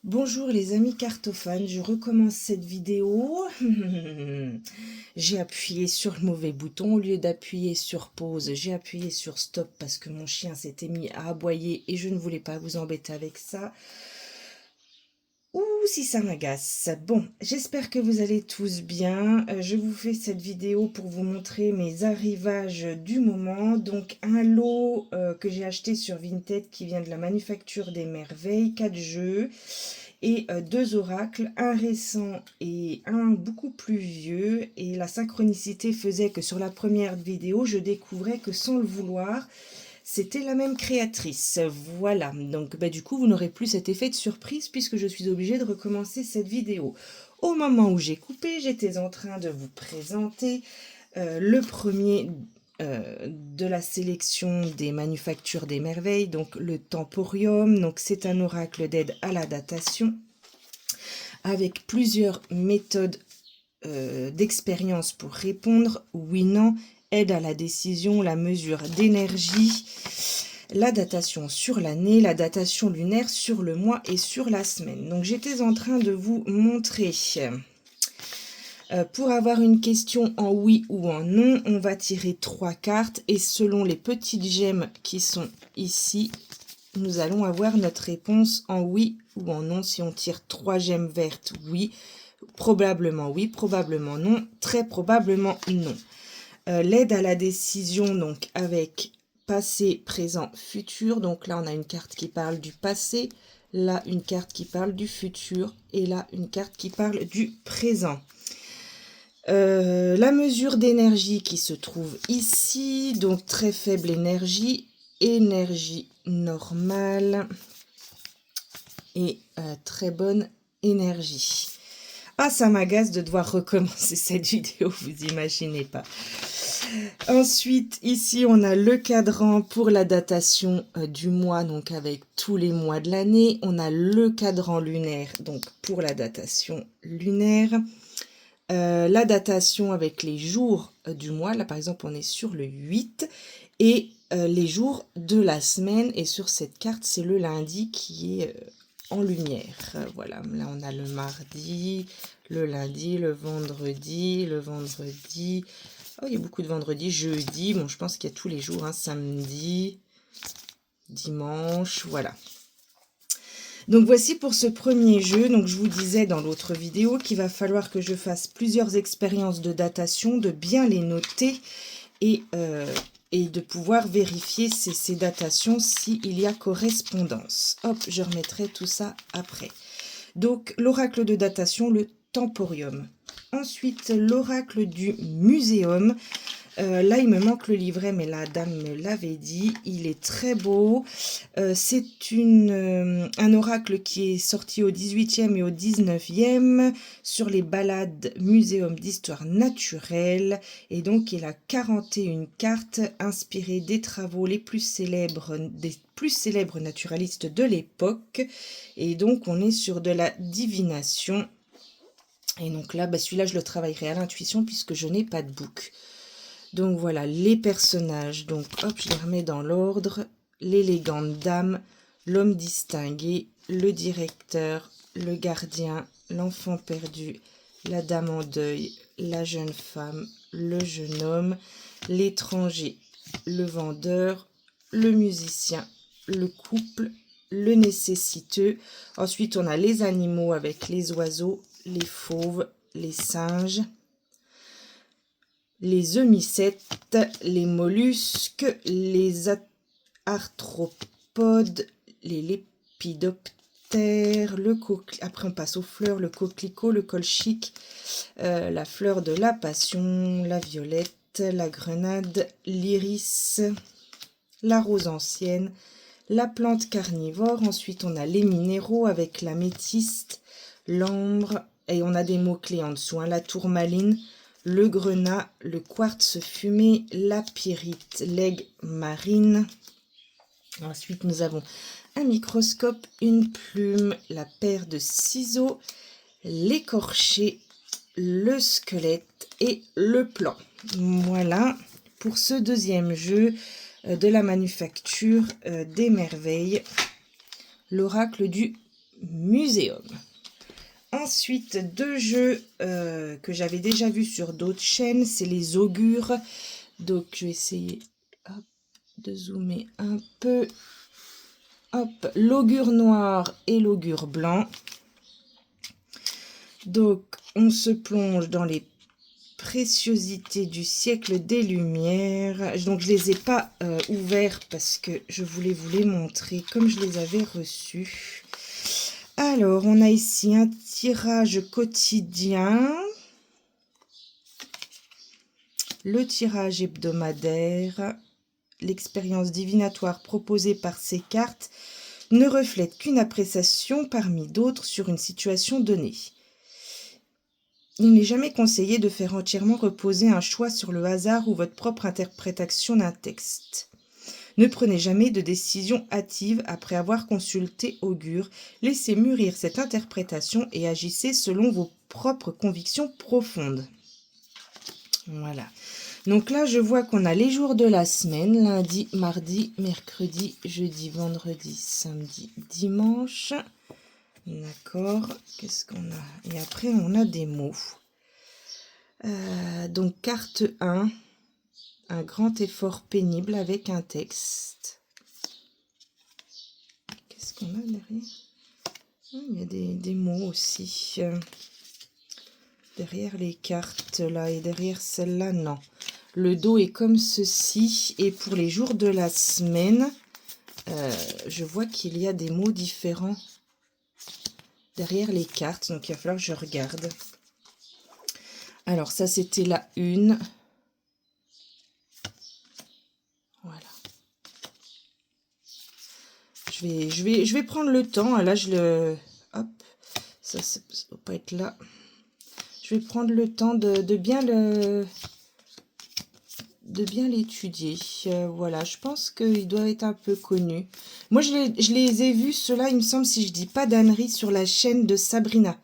Bonjour les amis cartophanes, je recommence cette vidéo. J'ai appuyé sur le mauvais bouton, au lieu d'appuyer sur pause, j'ai appuyé sur stop parce que mon chien s'était mis à aboyer et je ne voulais pas vous embêter avec ça. Ouh, si ça m'agace. Bon, j'espère que vous allez tous bien. Je vous fais cette vidéo pour vous montrer mes arrivages du moment. Donc un lot que j'ai acheté sur Vinted qui vient de la Manufacture des Merveilles, 4 jeux et 2 oracles, un récent et un beaucoup plus vieux. Et la synchronicité faisait que sur la première vidéo, je découvrais que sans le vouloir, c'était la même créatrice. Voilà, donc du coup, vous n'aurez plus cet effet de surprise puisque je suis obligée de recommencer cette vidéo. Au moment où j'ai coupé, j'étais en train de vous présenter le premier de la sélection des Manufactures des Merveilles, donc le Temporium. Donc c'est un oracle d'aide à la datation avec plusieurs méthodes d'expérience pour répondre oui, non, aide à la décision, la mesure d'énergie, la datation sur l'année, la datation lunaire sur le mois et sur la semaine. Donc j'étais en train de vous montrer. Pour avoir une question en oui ou en non, on va tirer 3 cartes et selon les petites gemmes qui sont ici, nous allons avoir notre réponse en oui ou en non. Si on tire 3 gemmes vertes, oui, probablement non, très probablement non. L'aide à la décision, donc avec passé, présent, futur. Donc là, on a une carte qui parle du passé, là, une carte qui parle du futur et là, une carte qui parle du présent. La mesure d'énergie qui se trouve ici, donc très faible énergie, énergie normale et très bonne énergie. Ah, ça m'agace de devoir recommencer cette vidéo, vous imaginez pas. Ensuite, ici, on a le cadran pour la datation du mois, donc avec tous les mois de l'année. On a le cadran lunaire, donc pour la datation lunaire. La datation avec les jours du mois. Là, par exemple, on est sur le 8. Et les jours de la semaine. Et sur cette carte, c'est le lundi qui est en lumière. Voilà, là, on a le mardi, le lundi, le vendredi, Oh, il y a beaucoup de vendredis, jeudi. Bon, je pense qu'il y a tous les jours, hein, samedi, dimanche, voilà. Donc voici pour ce premier jeu. Donc je vous disais dans l'autre vidéo qu'il va falloir que je fasse plusieurs expériences de datation, de bien les noter et de pouvoir vérifier ces datations s'il y a correspondance. Hop, je remettrai tout ça après. Donc l'oracle de datation, le Temporium. Ensuite, l'oracle du Muséum. Là, il me manque le livret, mais la dame me l'avait dit. Il est très beau. C'est un oracle qui est sorti au 18e et au 19e sur les balades Muséum d'histoire naturelle. Et donc, il a 41 cartes inspirées des travaux les plus célèbres, des plus célèbres naturalistes de l'époque. Et donc, on est sur de la divination. Et donc là, celui-là, je le travaillerai à l'intuition puisque je n'ai pas de book. Donc voilà, les personnages. Donc hop, je les remets dans l'ordre. L'élégante dame, l'homme distingué, le directeur, le gardien, l'enfant perdu, la dame en deuil, la jeune femme, le jeune homme, l'étranger, le vendeur, le musicien, le couple, le nécessiteux. Ensuite, on a les animaux avec les oiseaux, les fauves, les singes, les eumycètes, les mollusques, les arthropodes, les lépidoptères, après on passe aux fleurs, le coquelicot, le colchique, la fleur de la passion, la violette, la grenade, l'iris, la rose ancienne, la plante carnivore. Ensuite on a les minéraux avec l'améthyste, l'ambre, et on a des mots-clés en dessous, hein, la tourmaline, le grenat, le quartz fumé, la pyrite, l'aigle marine. Ensuite, nous avons un microscope, une plume, la paire de ciseaux, l'écorché, le squelette et le plan. Voilà pour ce deuxième jeu de la Manufacture des Merveilles, l'oracle du Muséum. Ensuite, deux jeux que j'avais déjà vus sur d'autres chaînes, c'est les augures. Donc, je vais essayer hop, de zoomer un peu. Hop, l'augure noir et l'augure blanc. Donc, on se plonge dans les préciosités du siècle des Lumières. Donc, je ne les ai pas ouverts parce que je voulais vous les montrer comme je les avais reçus. Alors, on a ici un tirage quotidien, le tirage hebdomadaire. L'expérience divinatoire proposée par ces cartes ne reflète qu'une appréciation parmi d'autres sur une situation donnée. Il n'est jamais conseillé de faire entièrement reposer un choix sur le hasard ou votre propre interprétation d'un texte. Ne prenez jamais de décision hâtive après avoir consulté Augure. Laissez mûrir cette interprétation et agissez selon vos propres convictions profondes. Voilà. Donc là, je vois qu'on a les jours de la semaine, lundi, mardi, mercredi, jeudi, vendredi, samedi, dimanche. D'accord. Qu'est-ce qu'on a? Et après, on a des mots. Donc, carte 1. Un grand effort pénible avec un texte. Qu'est-ce qu'on a derrière? Il y a des mots aussi. Derrière les cartes là et derrière celle-là, non. Le dos est comme ceci. Et pour les jours de la semaine, je vois qu'il y a des mots différents derrière les cartes. Donc, il va falloir que je regarde. Alors, ça, c'était la 1. Voilà. Je vais prendre le temps. Là, je le... Hop. Ça ne doit pas être là. Je vais prendre le temps de bien l'étudier. Voilà, je pense qu'il doit être un peu connu. Moi, je les ai vus, ceux-là, il me semble, si je dis pas d'ânerie, sur la chaîne de Sabrina,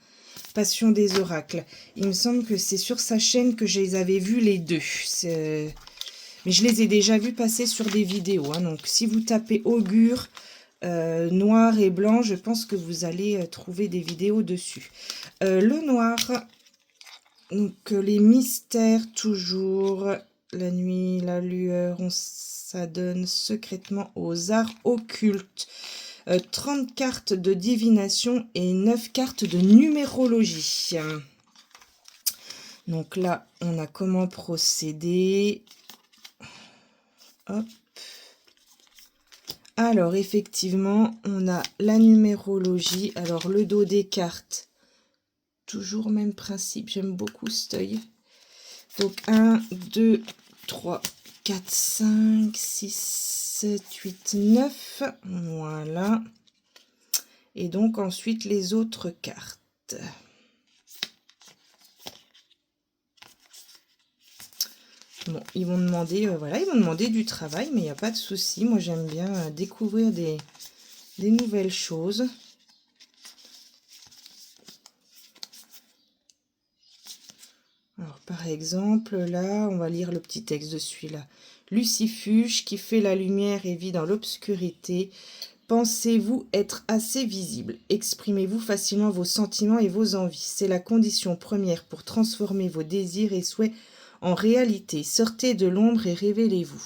Passion des oracles. Il me semble que c'est sur sa chaîne que je les avais vus les deux. Mais je les ai déjà vus passer sur des vidéos. Hein. Donc, si vous tapez augure noir et blanc, je pense que vous allez trouver des vidéos dessus. Le noir, donc les mystères toujours, la nuit, la lueur, on s'adonne secrètement aux arts occultes. 30 cartes de divination et 9 cartes de numérologie. Donc là, on a comment procéder. Hop. Alors, effectivement, on a la numérologie. Alors, le dos des cartes, toujours même principe. J'aime beaucoup cet œil. Donc, 1, 2, 3, 4, 5, 6, 7, 8, 9. Voilà. Et donc, ensuite, les autres cartes. Bon, ils vont demander, voilà, ils vont demander du travail, mais il n'y a pas de souci. Moi, j'aime bien découvrir des nouvelles choses. Alors, par exemple, là, on va lire le petit texte de celui-là. Lucifuge, qui fait la lumière et vit dans l'obscurité. Pensez-vous être assez visible? Exprimez-vous facilement vos sentiments et vos envies. C'est la condition première pour transformer vos désirs et souhaits en réalité. Sortez de l'ombre et révélez-vous.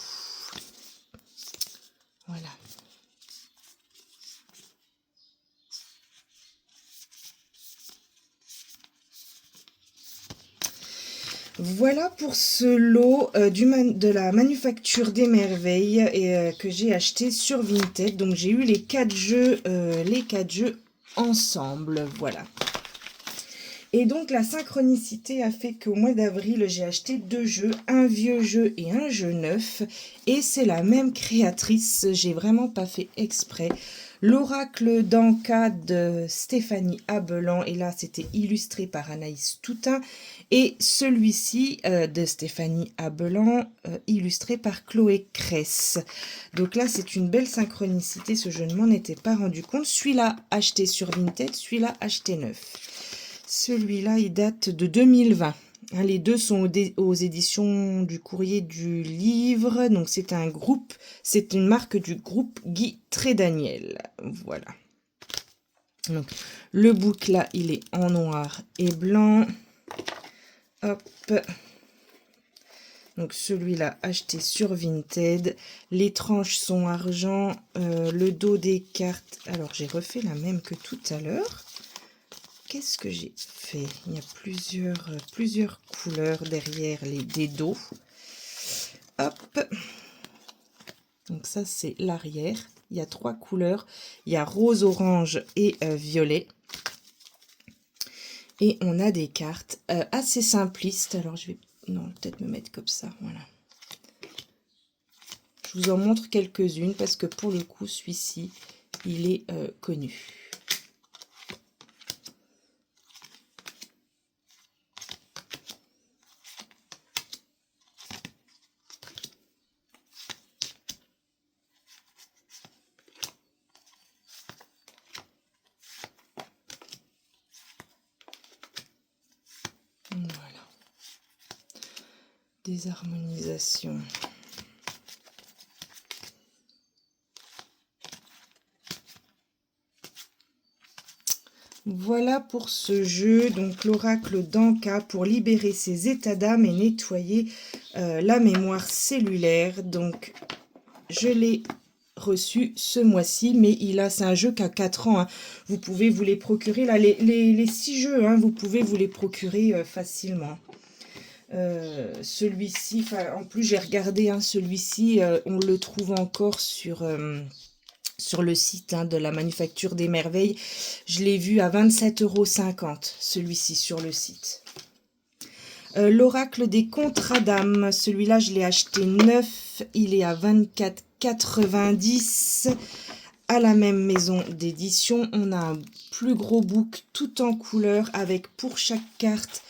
Voilà. Voilà pour ce lot de la Manufacture des Merveilles et, que j'ai acheté sur Vinted. Donc j'ai eu les 4 jeux ensemble. Voilà. Et donc la synchronicité a fait qu'au mois d'avril, j'ai acheté 2 jeux, un vieux jeu et un jeu neuf. Et c'est la même créatrice, j'ai vraiment pas fait exprès. L'oracle d'Anka de Stéphanie Abelan, et là c'était illustré par Anaïs Toutain. Et celui-ci de Stéphanie Abelan, illustré par Chloé Cress. Donc là c'est une belle synchronicité, ce je ne m'en étais pas rendu compte. Celui-là acheté sur Vinted, celui-là acheté neuf. Celui-là, il date de 2020. Hein, les deux sont aux éditions du Courrier du Livre. Donc, c'est un groupe, c'est une marque du groupe Guy Trédaniel. Voilà. Donc, le bouc là, il est en noir et blanc. Hop. Donc, celui-là, acheté sur Vinted. Les tranches sont argent. Le dos des cartes. Alors, j'ai refait la même que tout à l'heure. Qu'est-ce que j'ai fait? Il y a plusieurs couleurs derrière des dos. Hop. Donc, ça, c'est l'arrière. Il y a 3 couleurs. Il y a rose, orange et violet. Et on a des cartes assez simplistes. Alors, je vais peut-être me mettre comme ça. Voilà. Je vous en montre quelques-unes parce que pour le coup, celui-ci, il est connu. Voilà. Des harmonisations. Voilà pour ce jeu, donc l'oracle d'Anka pour libérer ses états d'âme et nettoyer la mémoire cellulaire. Donc, je l'ai reçu ce mois-ci, mais c'est un jeu qu'à 4 ans. Hein. Vous pouvez vous les procurer, là, les 6 jeux, hein, vous pouvez vous les procurer facilement. Celui-ci, en plus j'ai regardé, hein, celui-ci, on le trouve encore sur le site de la Manufacture des Merveilles. Je l'ai vu à 27,50 €, celui-ci sur le site. L'oracle des contrats d'âme, celui-là je l'ai acheté neuf, il est à 24,90 € à la même maison d'édition. On a un plus gros book tout en couleur avec pour chaque carte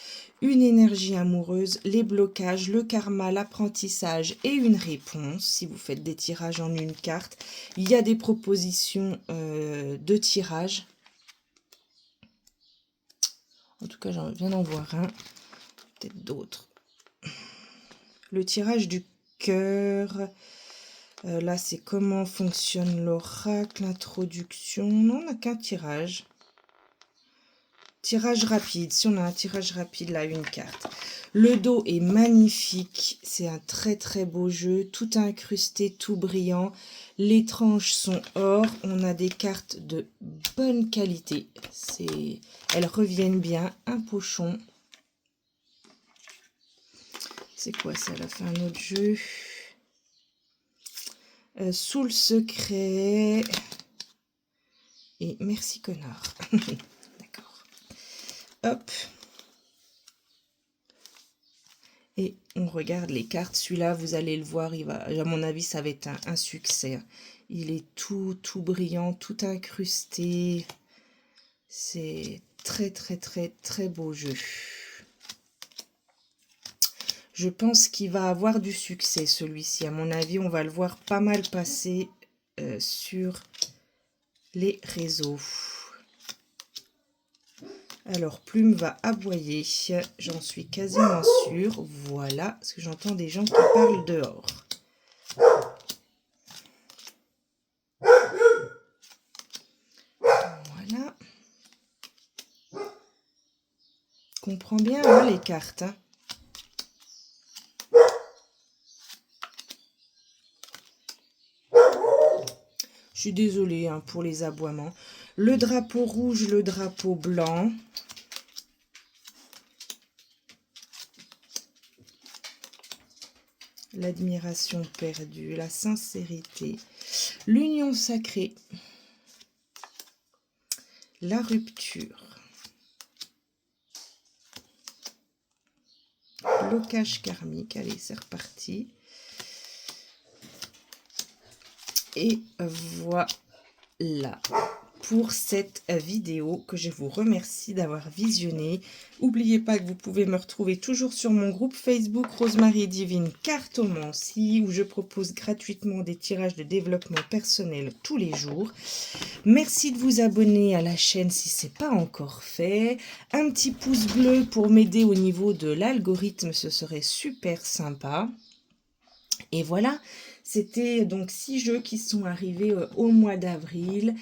une énergie amoureuse, les blocages, le karma, l'apprentissage et une réponse. Si vous faites des tirages en une carte, il y a des propositions de tirage. En tout cas, j'en viens d'en voir un. Peut-être d'autres. Le tirage du cœur. Là, c'est comment fonctionne l'oracle, l'introduction. Non, on n'a qu'un tirage. Tirage rapide, si on a un tirage rapide, là, une carte. Le dos est magnifique, c'est un très très beau jeu, tout incrusté, tout brillant. Les tranches sont or, on a des cartes de bonne qualité. Elles reviennent bien, un pochon. C'est quoi ça? Elle a fait un autre jeu. Sous le secret. Et merci connard. Hop. Et on regarde les cartes. Celui-là, vous allez le voir, à mon avis, ça va être un succès. Il est tout brillant, tout incrusté. C'est très, très, très, très beau jeu. Je pense qu'il va avoir du succès, celui-ci. À mon avis, on va le voir pas mal passer sur les réseaux. Alors, Plume va aboyer, j'en suis quasiment sûre. Voilà, parce que j'entends des gens qui parlent dehors. Voilà. Comprends bien hein, les cartes. Hein. Je suis désolée hein, pour les aboiements. Le drapeau rouge, le drapeau blanc. L'admiration perdue, la sincérité, l'union sacrée, la rupture, blocage karmique. Allez, c'est reparti. Et voilà pour cette vidéo que je vous remercie d'avoir visionné. N'oubliez pas que vous pouvez me retrouver toujours sur mon groupe Facebook Rosemarie Divine Cartomancie où je propose gratuitement des tirages de développement personnel tous les jours. Merci de vous abonner à la chaîne si ce n'est pas encore fait. Un petit pouce bleu pour m'aider au niveau de l'algorithme, ce serait super sympa. Et voilà. C'était donc 6 jeux qui sont arrivés au mois d'avril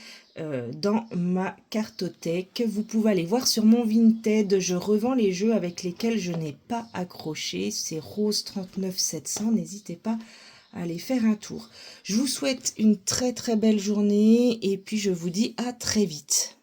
dans ma cartothèque. Vous pouvez aller voir sur mon Vinted, je revends les jeux avec lesquels je n'ai pas accroché. C'est Rose 39 700, n'hésitez pas à aller faire un tour. Je vous souhaite une très très belle journée et puis je vous dis à très vite.